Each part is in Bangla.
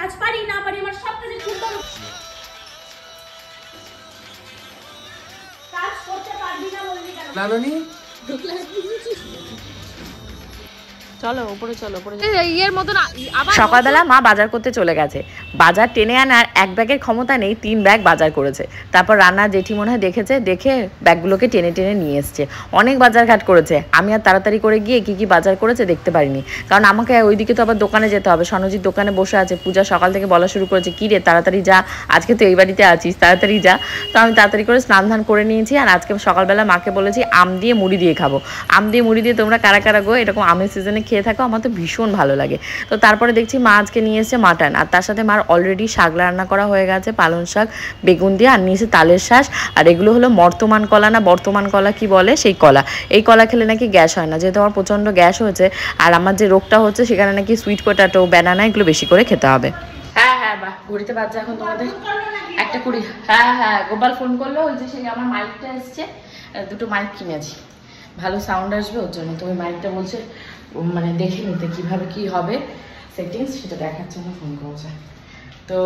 কাজ পারি না পারি আমার সব কাজে খুব বড় কাজ করতে পারবি না বলবি কেন নানি চলো উপরে চলো উপরে ইয়ের মতো না। সকালবেলা মা বাজার করতে চলে গেছে। বাজার টেনে আনার এক ব্যাগের ক্ষমতা নেই, 3 ব্যাগ বাজার করেছে। তারপর রান্না জেঠি মনে হয় দেখেছে, দেখে ব্যাগগুলোকে টেনে টেনে নিয়ে এসছে। অনেক বাজার ঘাট করেছে। আমি আর তাড়াতাড়ি করে গিয়ে কি কি বাজার করেছে দেখতে পারিনি, কারণ আমাকে ওইদিকে তো আবার দোকানে যেতে হবে। সনজিৎ দোকানে বসে আছে। পূজা সকাল থেকে বলা শুরু করেছে, কি রে তাড়াতাড়ি যা, আজকে তো এই বাড়িতে আছিস, তাড়াতাড়ি যা। তো আমি তাড়াতাড়ি করে স্নান ধান করে নিয়েছি। আর আজকে সকালবেলা মাকে বলেছি আম দিয়ে মুড়ি দিয়ে খাবো। আম দিয়ে মুড়ি দিয়ে তোমরা কারা কারা গো এরকম আমের সিজনে খেয়ে থাকো, আমার তো ভীষণ ভালো লাগে। তো তারপরে দেখছি মা আজকে নিয়ে এসেছে মাটন, আর তার সাথে মার অলরেডি শাক রান্না করা হয়ে গেছে, পালং শাক বেগুন দিয়ে, আর নিয়েছে তালের শাঁস। আর এগুলো হলো বর্তমান কলা, না বর্তমান কলা কি বলে সেই কলা। এই কলা খেলে নাকি গ্যাস হয় না, যেহেতু আমার প্রচণ্ড গ্যাস হয়েছে আর আমার যে রোগটা হচ্ছে সেখানে নাকি সুইট পটাটো ব্যানানা এগুলো বেশি করে খেতে হবে। হ্যাঁ হ্যাঁ বাহ, ঘড়িতে বাজছে এখন তোমাদের 1:20। হ্যাঁ হ্যাঁ গোপাল ফোন করলো, ওই যে সেই আমার মাইকটা এসছে, 2টো মাইক কিনেছি, ভালো সাউন্ড আসবে ওর জন্য। তো ওই মাইকটা বলছে মানে দেখে নিতে কীভাবে কী হবে সেটিংস, সেটা দেখার জন্য ফোন করেছে। তো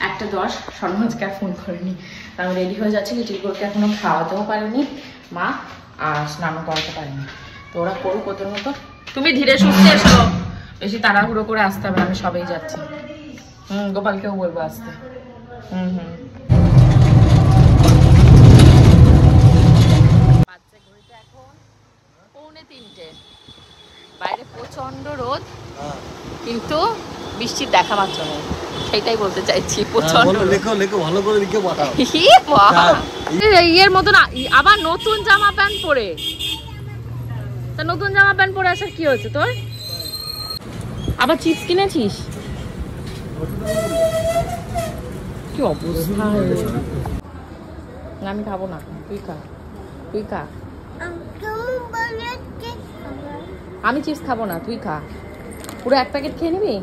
1:10, স্বর্ণাজকে আর ফোন করেনি। আমি রেডি হয়ে যাচ্ছি, টিকোকে এখনও খাওয়াতেও পারেনি মা, আর স্নানও করাতে পারেনি। তো ওরা করুক ওদের মতো। তুমি ধীরে সুস্থে এসো, বেশি তাড়াহুড়ো করে আসতে হবে, আমি সবেই যাচ্ছি। গোপালকেও বলবো আসতে। বাইরে প্রচন্ড রোদ, কিন্তু বৃষ্টির দেখা মাত্র নেই, সেইটাই বলতে চাইছি। প্রচন্ড ইয়ের মতো না, আবার নতুন জামা প্যান্ট পরে, তা নতুন জামা প্যান্ট পরে আসার কি হয়েছে তোর? আবার চিপস কিনেছিস? কি অবস্থা! আমি খাবো না, তুই খা, তুই খা। আমি চিপস খাবো না, তুই খা। পুরো 1 প্যাকেট খেয়ে নিবি?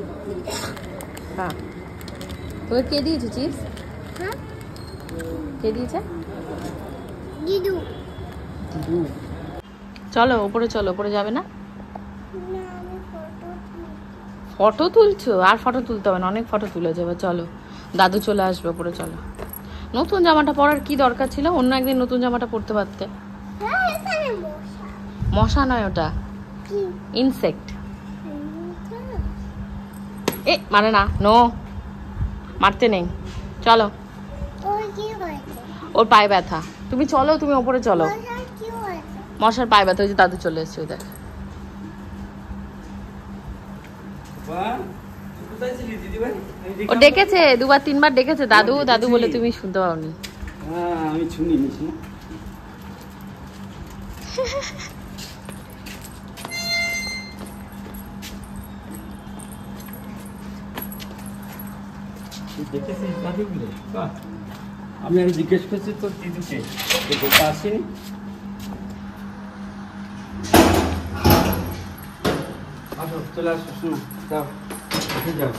খা। তোকে কে দিয়েছে চিপস? কে দিয়েছে? দিদু। দিদু। চলো উপরে চলো, উপরে যাবে না? ফটো তুলছো? আর ফটো তুলতে হবে না, অনেক ফটো তুলে যাবে। চলো দাদু চলে আসবে, উপরে চলো। নতুন জামাটা পরার কি দরকার ছিল? অন্য একদিন নতুন জামাটা পরতে পারতে। মশা নয় ওটা, ইনসেক্ট। এ মানে না, নো মারতে নেই। চলো, ওর পায়ে ব্যথা। তুমি চলো, তুমি ওপরে চলো। মশার পায়ে ব্যথা, ওই যে দাদু চলে এসছে, ওই দেখ। ও ডেকেছে 2-3 বার ডেকেছে দাদু দাদু বলে, তুমি শুনতে পাওনি। আমি শুনিনি। দেখেছিস দাদুগুলো? আমি জিজ্ঞেস করছি তোর দিদিকে, গোপা আসেনি? আসো, চলে আসো, শোনো, যাও যাও।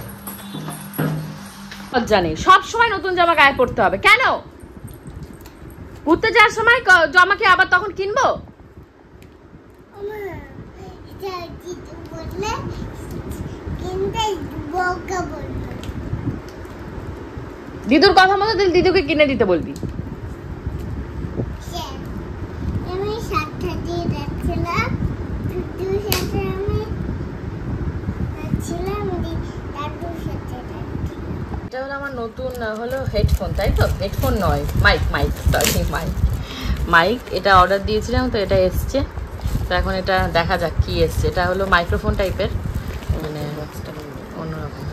জানি সব সময় নতুন জামা গায়ে পড়তে হবে কেন? ঘুরতে যাওয়ার সময় জামা কি আবার তখন কিনবো? দিদুর কথা মতো দিদুকে কিনে দিতে বলবি। এটা হলো আমার নতুন হলো হেডফোন, তাই তো? হেডফোন নয়, মাইক, সরি মাইক। এটা অর্ডার দিয়েছিলাম, তো এটা এসছে। তো এখন এটা দেখা যাক কি এসছে। এটা হলো মাইক্রোফোন টাইপের, মানে অন্যরকম।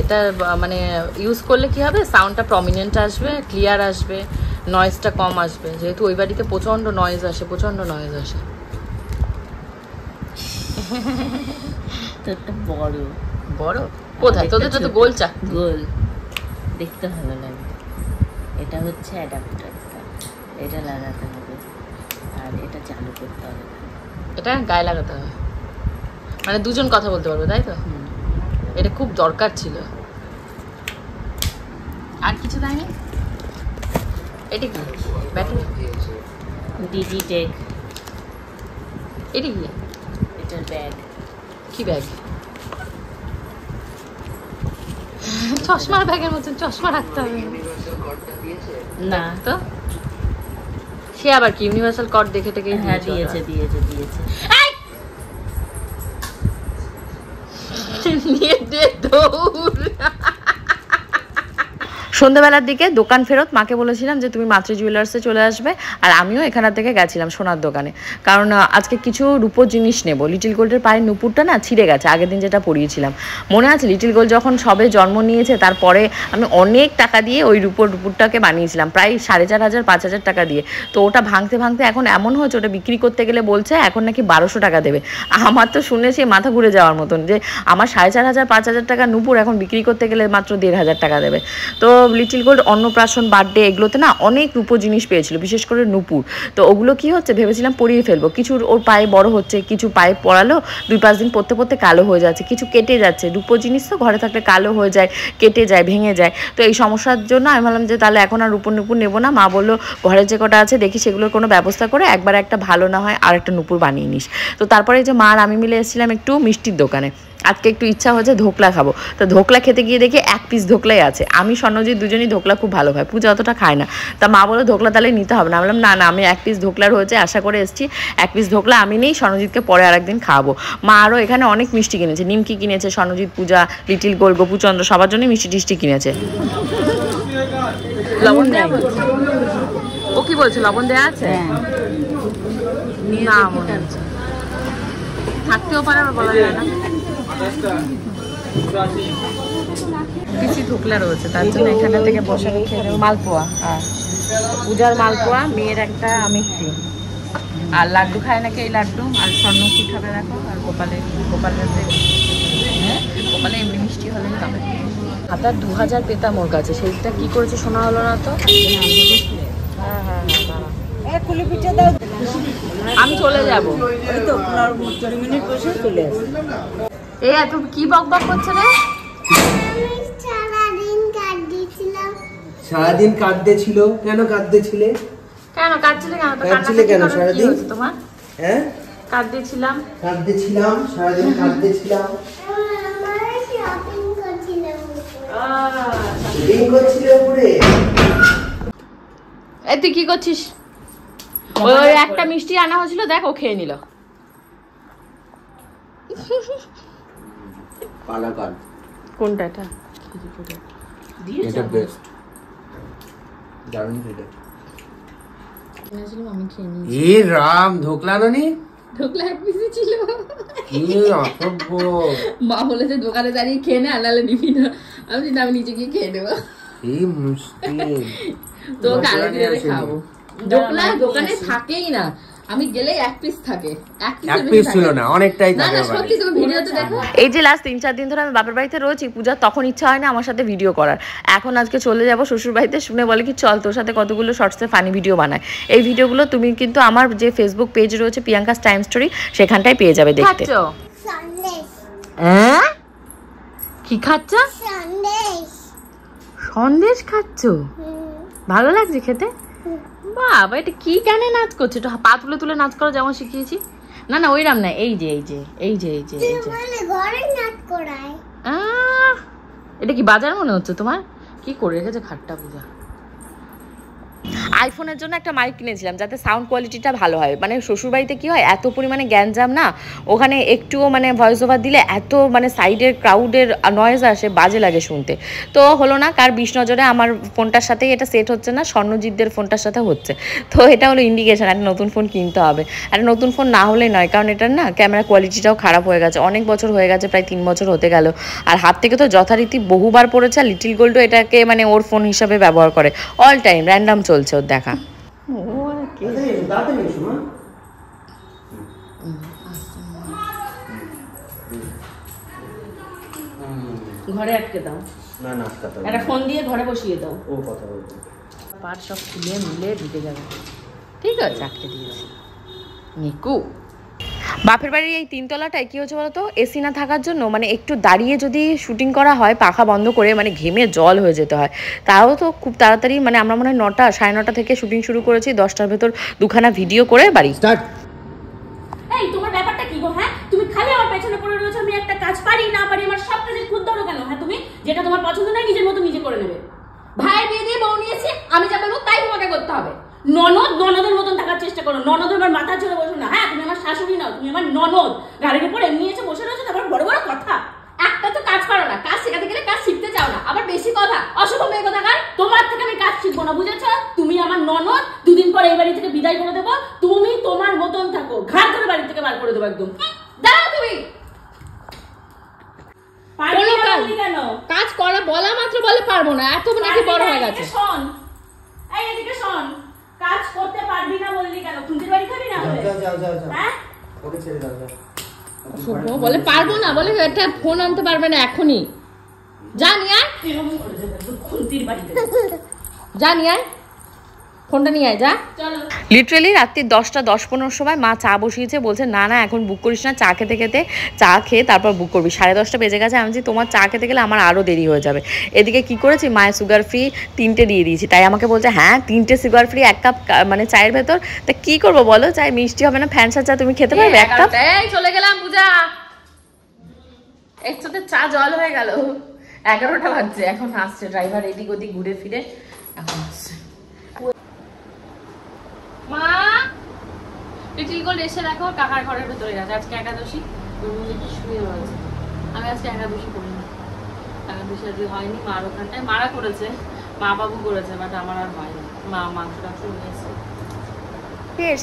এটা মানে ইউজ করলে কি হবে, সাউন্ডটা প্রমিনেন্ট আসবে, ক্লিয়ার আসবে, নয়েজটা কম আসবে। যেহেতু ওই বাড়িতে প্রচণ্ড নয়েজ আসে। তোরটা বড় বড় কোথায়? তোদের তো গোল চাক, গোল দেখতে ভালো লাগে। এটা হচ্ছে অ্যাডাপ্টার, এটা লাগাতে হবে আর এটা চালু করতে হবে। এটা গায়ে লাগাতে হবে, মানে দুজন কথা বলতে পারবে, তাই তো? এটা খুব দরকার ছিল। আর কিছু দেয়নি? এটা কি ব্যাটারি? ডিজিটেক। এটা কি? এটার ব্যাগ। কি ব্যাগ? চশমার ব্যাগের মতন চশমা রাখতে হবে না তো। সে আবার কি ইউনিভার্সাল কর্ড দেখে টেকে? হ্যাঁ দিয়েছে। নিয়ে দে দৌড়। সন্ধ্যাবেলার দিকে দোকান ফেরত মাকে বলেছিলাম যে তুমি মাতৃ জুয়েলার্সে চলে আসবে, আর আমিও এখান থেকে গেছিলাম সোনার দোকানে, কারণ আজকে কিছু রূপোর জিনিস নেব। লিটিল গোল্ডের পায়ের নুপুরটা না ছিঁড়ে গেছে, আগের দিন যেটা পরিয়েছিলাম মনে আছে। লিটিল গোল্ড যখন সবে জন্ম নিয়েছে তারপরে আমি অনেক টাকা দিয়ে ওই রূপোরটাকে বানিয়েছিলাম, প্রায় 4500-5000 টাকা দিয়ে। তো ওটা ভাঙতে ভাঙতে এখন এমন হয়েছে ওটা বিক্রি করতে গেলে বলছে এখন নাকি 1200 টাকা দেবে। আমার তো শুনে সে মাথা ঘুরে যাওয়ার মতন যে আমার 4500-5000 টাকা নুপুর এখন বিক্রি করতে গেলে মাত্র 1500 টাকা দেবে। তো লিটিল গোল্ড অন্নপ্রাশন, বার্থডে এগুলোতে না অনেক রূপো জিনিস পেয়েছিল, বিশেষ করে নুপুর। তো ওগুলো কি হচ্ছে ভেবেছিলাম পরিয়ে ফেলবো, কিছু ওর পায়ে বড় হচ্ছে, কিছু পায়ে পড়ালো 2-5 দিন পরতে পরতে কালো হয়ে যাচ্ছে, কিছু কেটে যাচ্ছে। রূপো জিনিস তো ঘরে থাকলে কালো হয়ে যায়, কেটে যায়, ভেঙে যায়। তো এই সমস্যার জন্য আমি ভাবলাম যে তাহলে এখন আর রূপোর নুপুর নেবো না। মা বললো ঘরে যে কটা আছে দেখি সেগুলোর কোনো ব্যবস্থা করে একবার একটা ভালো না হয় আর একটা নুপুর বানিয়ে নিস। তো তারপরে যে মা আর আমি মিলে এসেছিলাম একটু মিষ্টির দোকানে। আজকে একটু ইচ্ছা হচ্ছে ধোকলা খাবো, তো ধোকলা খেতে গিয়ে দেখি 1 পিস ধোকলাই আছে। আমি স্বর্ণজিৎ দুজনই ধোকলা খুব ভালো খাই, পূজা অতটা খায় না। তা মা বলো ধোকলা তাহলে নিতে হবে না। বললাম না না, আমি 1 পিস ধোকলার হয়েছে আশা করে এসেছি, 1 পিস ধোকলা আমি নেই, স্বর্ণজিৎকে পরে আর একদিন খাওয়াবো। মা আরও এখানে অনেক মিষ্টি কিনেছে, নিমকি কিনেছে, স্বর্ণজিৎ, পূজা, লিটিল গোল্ড, গোপুচন্দ্র সবার জন্যই মিষ্টি টিষ্টি কিনেছে। লবণ দেয়া ও কি বলছে লবণ দেওয়া আছে? না মনে হচ্ছে থাকতেও পারে, আবার বলা যায় না। পিসি ধোকলা রয়েছে তার জন্য এখানে থেকে বসে খেয়ে নেবো। মালপোয়া, হ্যাঁ পূজার মালপোয়া, মেয়ের একটা মিষ্টি, আর লাড্ডু খায় নাকি এই লাড্ডু, আর স্বর্ণ কি খাবে দেখো, আর গোপালের গোপালে এমনি মিষ্টি হলেই খাবে। হাতার 2000 পেতাম ওর কাছে, সেইটা কি করেছে শোনা হলো না তো। হ্যাঁ হ্যাঁ হ্যাঁ আমি চলে যাবো, এই এত কি বক বক করছে রে? সারাদিন কাঁদতে ছিল, কেন কাঁদতে ছিলে? কেন কাঁদছিলে কেন? তো কাঁদছিলে কেন সারাদিন? তোমার হ্যাঁ কাঁদতে ছিলাম সারাদিন কাঁদতে ছিলাম। এই তুই কি করছিস? ওই একটা মিষ্টি আনা হয়েছিল দেখ, ও খেয়ে নিল। কোনটা এটা? এটা বেস্ট, দারুণ এটা। আমি খেয়ে নিই। এ রাম, ধোকলা নানি ঢোকলা 1 পিসই ছিল। কি অসভ্য। মা বলেছে দোকানে দাঁড়িয়ে খেয়ে নে, আনালে নিবি না। আমি নিচে গিয়ে খেয়ে নেবো। এই মুশকিল তো কালে দিয়ে খাবো। ঢোকলা দোকানে থাকেই না, আমি গেলেই 1 পিস থাকে। 1 পিস ছিল না, অনেকটাই থাকে। না সত্যি, তুমি ভিডিওতে দেখো। এই যে লাস্ট 3-4 দিন ধরে আমি বাপের বাড়িতে রয়েছি, পূজা তখন ইচ্ছা হয় না আমার সাথে ভিডিও করার। এখন আজকে চলে যাব শ্বশুর বাড়িতে, শুনে বলে কি চল তোর সাথে কতগুলো শর্টসে ফানি ভিডিও বানায়। এই ভিডিওগুলো তুমি কিন্তু আমার যে ফেসবুক পেজ রয়েছে প্রিয়াঙ্কাস টাইম স্টোরি, সেখানটায় পেয়ে যাবে দেখতে। কি খাচ্ছ? সন্দেশ খাচ্ছ? ভালো লাগছে খেতে? বাবা এটা কি গানে নাচ করছে? একটু পা তুলে তুলে নাচ করো যেমন শিখিয়েছি। না না ওইরাম না, এই যে এই যে এই যে এই যে এই যে এটা কি বাজার মনে হচ্ছে তোমার? কি করে রেখেছে খাট্টা পূজা। আইফোনের জন্য একটা মাইক কিনেছিলাম যাতে সাউন্ড কোয়ালিটিটা ভালো হয়। মানে শ্বশুরবাড়িতে কি হয়, এত পরিমাণে গ্যাঞ্জাম না, ওখানে একটুও মানে ভয়েস ওভার দিলে এত মানে সাইডের ক্রাউডের নয়েজ আসে, বাজে লাগে শুনতে। তো হলো না, কার 20 নজরে আমার ফোনটার সাথেই এটা সেট হচ্ছে না, স্বর্ণজিৎদের ফোনটার সাথে হচ্ছে। তো এটা হলো ইন্ডিকেশন একটা নতুন ফোন কিনতে হবে। একটা নতুন ফোন না হলেই নয়, কারণ এটার না ক্যামেরা কোয়ালিটিটাও খারাপ হয়ে গেছে, অনেক বছর হয়ে গেছে, প্রায় 3 বছর হতে গেল। আর হাত থেকে তো যথারীতি বহুবার পড়েছে। আর লিটিল গোল্ডও এটাকে মানে ওর ফোন হিসাবে ব্যবহার করে, অল টাইম র্যান্ডাম চলছে ওর দেখা। ঘরে আটকে দাও, না না একটা ফোন দিয়ে ঘরে বসিয়ে দাও। ও কথা বলতে পাট সব খুলে মিলে ঢুকে যাবে। ঠিক আছে, আটকে দিয়েছি। নিকু বাপের বাড়ির এই 3 তলাটায় কি হচ্ছে বলতো, এসি না থাকার জন্য মানে একটু দাঁড়িয়ে যদি শুটিং করা হয় পাখা বন্ধ করে, মানে ঘেমে জল হয়ে যেতে হয়। তাও তো খুব তাড়াতাড়ি, মানে আমরা মনে হয় 9টা 9:30 থেকে শুটিং শুরু করেছি, 10টার ভেতর 2খানা ভিডিও করে বাড়ি স্টার্ট। এই তোমার ব্যাপারটা কি গো? হ্যাঁ তুমি খালি আমার পেছনে পড়ে রয়েছো, আমি একটা কাজ পারি না পারি আমার সব কাজে খুদ ধরো কেন? হ্যাঁ তুমি যেটা তোমার পছন্দ নয় নিজের মতো নিজে করে নেবে। ভাই বিয়ে দিয়ে বউ নিয়েছে, আমি যা বলবো তাই তোমাকে করতে হবে। ননদের মতন থাকার চেষ্টা করো। ননদ আমার মাথা চড়ে বসো না। হ্যাঁ তুমি আমার শাশুড়ি নাও, তুমি আমার ননদ। গাড়ির উপর এমনি এসে বসে রয়েছে, তারপর বড় বড় কথা। একটা তো কাজ পারো না, কাজ শেখাতে গেলে কাজ শিখতে চাও না, আবার বেশি কথা। অশুভ মেয়ে কথা কার? তোমার থেকে আমি কাজ শিখবো না, বুঝেছো? তুমি আমার ননদ, দুদিন পর এই বাড়ি থেকে বিদায় করে দেবো। তুমি তোমার মতন থাকো, ঘাট ধরে বাড়ি থেকে বার করে দেবো একদম। দাঁড়াও তুমি। কাজ করা বলা মাত্র বলে পারবো না, এত নাকি বড় হয়ে গেছে। শোন, এই এদিকে শোন, কাজ করতে পারবি না বললি কেন? খুঁটির বাড়ি খাবি না বলে? হ্যাঁ ওকে ছেড়ে দাও। শুভ বলে পারবো না, বলে একটা ফোন আনতে পারবে না এখনই। যা নিয়ে আয়, খুঁটির বাড়িতে যা নিয়ে আয়, ফোনটা নিয়ে আয়, যা। চলো। লিটারেলি রাত্রি 10:10-15 সময় মা চা বসিয়েছে, বলছে না না এখন বুক করিস না, চা খেতে খেতে চা খেয়ে তারপর বুক করবি। 10:30 বেজে গেছে। আমি বলছি তোমার চা খেতে গেলে আমার আরও দেরি হয়ে যাবে। এদিকে কি করেছি, মায়ের সুগার ফ্রি 3টে দিয়ে দিয়েছি। তাই আমাকে বলছে হ্যাঁ 3টে সুগার ফ্রি 1 কাপ মানে চায়ের ভেতর, তা কি করবো বলো? চাই মিষ্টি হবে না, ফ্যানসা চা তুমি খেতে পারবে 1 কাপ? এই চলে গেলাম পূজা, একসাথে চা জল হয়ে গেল। 11টা বাজছে, এখন আসছে ড্রাইভার এদিক ওদিক ঘুরে ফিরে এখন আসছে। মা লিটিল গোল্ড এসে দেখো কাকার ঘরের ভেতরে গেছে। আজকে একাদশী, শুয়ে রয়েছে। আমি আজকে একাদশী করিনি, একাদশী আজকে হয়নি। মার ওখানটায় মারা করেছে, মা বাবু করেছে, বাট আমার আর হয়নি। মা মাংস টাংস নিয়েছে।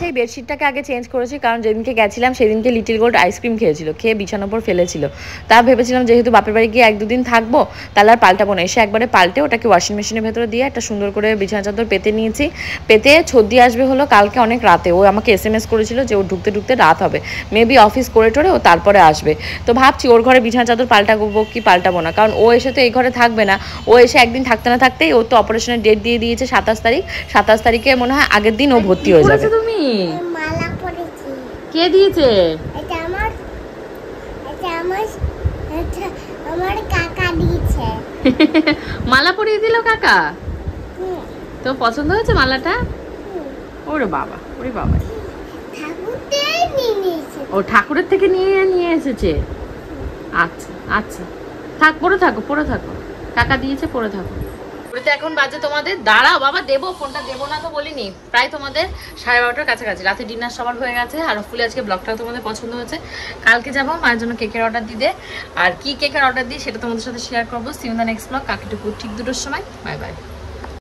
সেই বেডশিটটাকে আগে চেঞ্জ করেছি, কারণ যেদিনকে গেছিলাম সেদিনকে লিটিল গোল্ড আইসক্রিম খেয়েছিল, খেয়ে বিছানার উপর ফেলেছিল। তা ভেবেছিলাম যেহেতু বাপের বাড়ি গিয়ে 1-2 দিন থাকবো, তাহলে আর পাল্টাবো না। এসে একবারে পাল্টে ওটাকে ওয়াশিং মেশিনের ভেতরে দিয়ে একটা সুন্দর করে বিছানা চাদর পেতে নিয়েছি। পেতে ছদ্দি আসবে হলো কালকে অনেক রাতে। ও আমাকে SMS করেছিল যে ও ঢুকতে ঢুকতে রাত হবে, মেবি অফিস করে টোরে ও তারপরে আসবে। তো ভাবছি ওর ঘরে বিছানা চাদর পাল্টাবো কি পাল্টাবো না, কারণ ও এসে তো এই ঘরে থাকবে না। ও এসে একদিন থাকতে না থাকতেই ওর তো অপারেশনের ডেট দিয়ে দিয়েছে 27 তারিখ। 27 তারিখে মনে হয় আগের দিন ও ভর্তি হয়ে যাবে। তুমি কে দিয়েছে? এটা আমার কাকা দিয়েছে। মালা পরিয়ে দিল কাকা? তো পছন্দ হয়েছে মালাটা? ওরে বাবা, ওরে বাবা, ও ঠাকুরের থেকে নিয়ে এসেছে। আচ্ছা আচ্ছা, থাক, পরে থাকো, কাকা দিয়েছে, পরে থাকো। এখন বাজে তোমাদের, দাঁড়াও বাবা দেবো, ফোনটা দেবো না তো বলিনি, প্রায় তোমাদের 12:30টার কাছাকাছি। রাতে ডিনার সবার হয়ে গেছে। আর ফুলে আজকে ব্লগটাও তোমাদের পছন্দ হয়েছে। কালকে যাবো মায়ের জন্য কেকের অর্ডার দিতে, আর কি কেকের অর্ডার দিই সেটা তোমাদের সাথে শেয়ার করবো। See you in the next blog. কাকিটুকু ঠিক 2টোর সময়। Bye by.